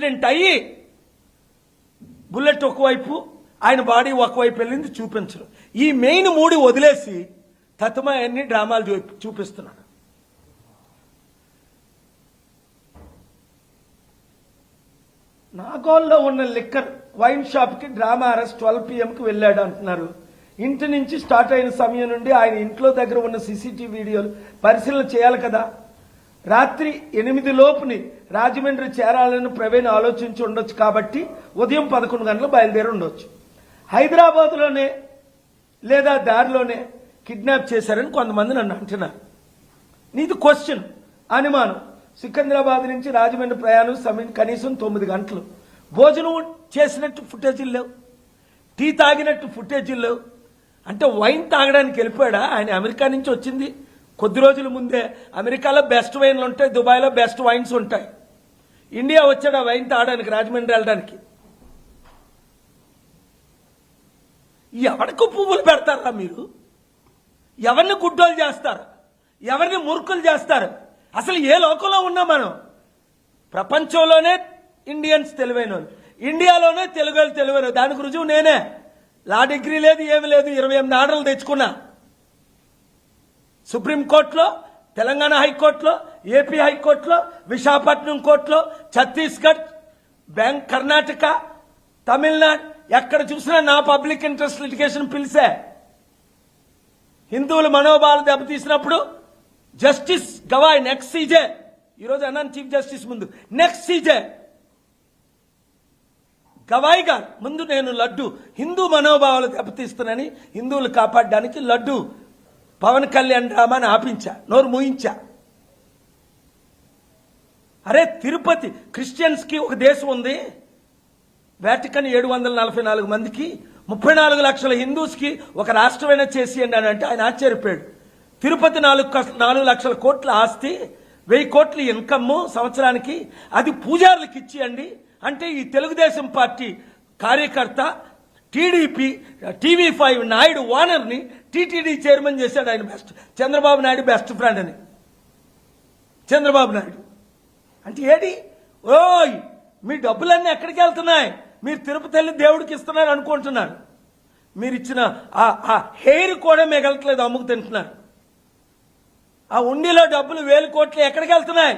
Accident అయ్యి bullet ఒకవైపు ఆయన బాడీ ఒకవైపు వెళ్ళింది చూపించరు. ఈ మెయిన్ 3 వదిలేసి తతమయన్ని డ్రామాలు చూపిస్తున్నాడు. నాగోల్లో ఉన్న లిక్కర్ వైన్ షాప్కి డ్రామా అరెస్ట్ 12 PM వెళ్ళాడు అంటున్నారు. ఇంటి నుంచి స్టార్ట్ అయిన సమయం నుండి ఆయన ఇంట్లో దగ్గర ఉన్న సీసీటీవీ వీడియోలు పరిశీలన చేయాలి కదా. రాత్రి 8 లోపుని రాజమండ్రి చేరాలని ప్రవీణ్ ఆలోచించి ఉండొచ్చు కాబట్టి ఉదయం 11 గంటలు బయలుదేరి ఉండొచ్చు. హైదరాబాద్లోనే లేదా దారిలోనే కిడ్నాప్ చేశారని కొంతమంది నన్ను అంటున్నారు. నీది క్వశ్చన్, అనుమానం. సికింద్రాబాద్ నుంచి రాజమండ్రి ప్రయాణం సమయం కనీసం 9 గంటలు. భోజనం చేసినట్టు ఫుటేజీలు లేవు, టీ తాగినట్టు ఫుటేజీలు లేవు. అంటే వైన్ తాగడానికి వెళ్ళిపోయాడా? ఆయన అమెరికా నుంచి వచ్చింది కొద్ది రోజుల ముందే. అమెరికాలో బెస్ట్ వైన్లు ఉంటాయి, దుబాయ్లో బెస్ట్ వైన్స్ ఉంటాయి. ఇండియా వచ్చాడు ఆ వైన్ తాగడానికి, రాజమండ్రి వెళ్ళడానికి. ఎవరికి పువ్వులు పెడతారా మీరు? ఎవరిని గుడ్డోలు చేస్తారు? ఎవరిని మురుకులు చేస్తారు? అసలు ఏ లోకంలో ఉన్నాం మనం? ప్రపంచంలోనే ఇండియన్స్ తెలివైన వాళ్ళు, ఇండియాలోనే తెలుగు వాళ్ళు తెలివైన. దానికి రుజువు నేనే. లా డిగ్రీ లేదు, ఏమి లేదు, 28 ఆర్డర్లు తెచ్చుకున్నా. సుప్రీంకోర్టులో, తెలంగాణ హైకోర్టులో, ఏపీ హైకోర్టులో, విశాఖపట్నం కోర్టులో, ఛత్తీస్గఢ్, బ్యాంక్, కర్ణాటక, తమిళనాడు, ఎక్కడ చూసినా నా పబ్లిక్ ఇంట్రెస్ట్ లిటిగేషన్ పిలిచే. హిందువుల మనోభావాలు దెబ్బతీసినప్పుడు జస్టిస్ గవాయ్, నెక్స్ట్ సీజే, ఈరోజు అన్నాను చీఫ్ జస్టిస్ ముందు, నెక్స్ట్ సీజే గవాయ్ గారు ముందు నేను లడ్డు హిందూ మనోభావాలు దెబ్బతీస్తున్నానని హిందువులు కాపాడడానికి లడ్డు పవన్ కళ్యాణ్ డ్రామాని ఆపించా, నోరు మూయించా. అరే తిరుపతి క్రిస్టియన్స్ కి ఒక దేశం ఉంది, వాటికన్ 744 మందికి 34 లక్షల హిందూస్ కి ఒక రాష్ట్రమైనా చేసేయండి అని అంటే ఆయన ఆశ్చర్యపోయాడు. తిరుపతి 4 లక్షల కోట్ల ఆస్తి, 1000 కోట్ల ఇన్కమ్ సంవత్సరానికి, అది పూజారులకు ఇచ్చేయండి అంటే ఈ తెలుగుదేశం పార్టీ కార్యకర్త టీడీపీ TV5 నాయుడు ఓనర్ని టీటీడీ చైర్మన్ చేశాడు. ఆయన best, Chandrababu Naidu best friend అని. చంద్రబాబు నాయుడు అంటే ఏడి? ఓయ్ మీ డబ్బులన్నీ ఎక్కడికి వెళ్తున్నాయి? మీరు తిరుపతి వెళ్ళి దేవుడికి ఇస్తున్నారు అనుకుంటున్నారు. మీరు ఇచ్చిన ఆ హెయిర్ కూడా మిగలట్లేదు, అమ్ముకు తింటున్నారు. ఆ ఉండిలో డబ్బులు 1000 కోట్లు ఎక్కడికి వెళ్తున్నాయి?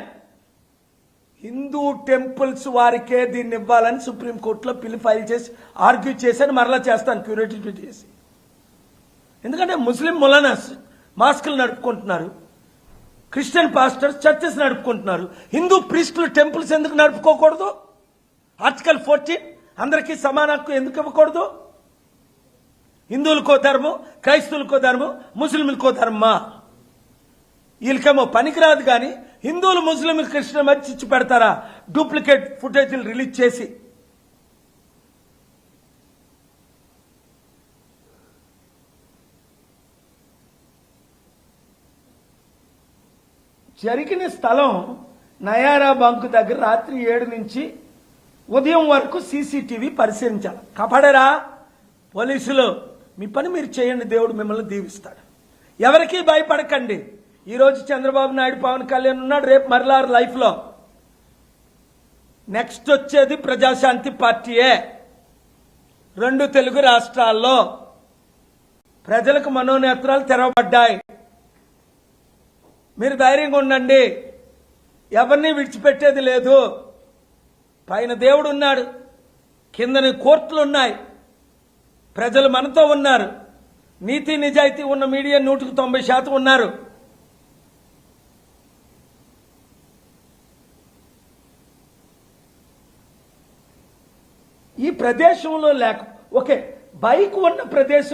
హిందూ టెంపుల్స్ వారికే దీన్ని ఇవ్వాలని సుప్రీంకోర్టులో బిల్లు ఫైల్ చేసి ఆర్గ్యూ చేశాను. మరలా చేస్తాను క్యూరేటివ్ చేసి. ఎందుకంటే ముస్లిం మొలానాస్ మాస్కులు నడుపుకుంటున్నారు, క్రిస్టియన్ పాస్టర్స్ చర్చెస్ నడుపుకుంటున్నారు. హిందూ ప్రీస్టులు టెంపుల్స్ ఎందుకు నడుపుకోకూడదు? ఆర్టికల్ 14 అందరికీ సమాన హక్కు ఎందుకు ఇవ్వకూడదు? హిందువులకో ధర్మం, క్రైస్తవులకో ధర్మం, ముస్లింలకో ధర్మమా? వీళ్ళకేమో పనికిరాదు. కానీ హిందువులు, ముస్లింలు, క్రిస్టియన్ మధ్య చిచ్చు పెడతారా? డూప్లికేట్ ఫుటేజీలు రిలీజ్ చేసి. జరిగిన స్థలం నయారా బంకు దగ్గర రాత్రి 7 నుంచి ఉదయం వరకు సీసీటీవీ పరిశీలించాలి. కాపాడారా పోలీసులు? మీ పని మీరు చేయండి, దేవుడు మిమ్మల్ని దీవిస్తాడు. ఎవరికీ భయపడకండి. ఈరోజు చంద్రబాబు నాయుడు, పవన్ కళ్యాణ్ ఉన్నాడు, రేపు మరలా లైఫ్లో నెక్స్ట్ వచ్చేది ప్రజాశాంతి పార్టీయే. 2 తెలుగు రాష్ట్రాల్లో ప్రజలకు మనోనేత్రాలు తెరవబడ్డాయి. మీరు ధైర్యంగా ఉండండి, ఎవరిని విడిచిపెట్టేది లేదు. పైన దేవుడు ఉన్నాడు, కిందని కోర్టులు ఉన్నాయి, ప్రజలు మనతో ఉన్నారు, నీతి నిజాయితీ ఉన్న మీడియా 190% ఉన్నారు. ఈ ప్రదేశంలో ఓకే బైక్ ఉన్న ప్రదేశం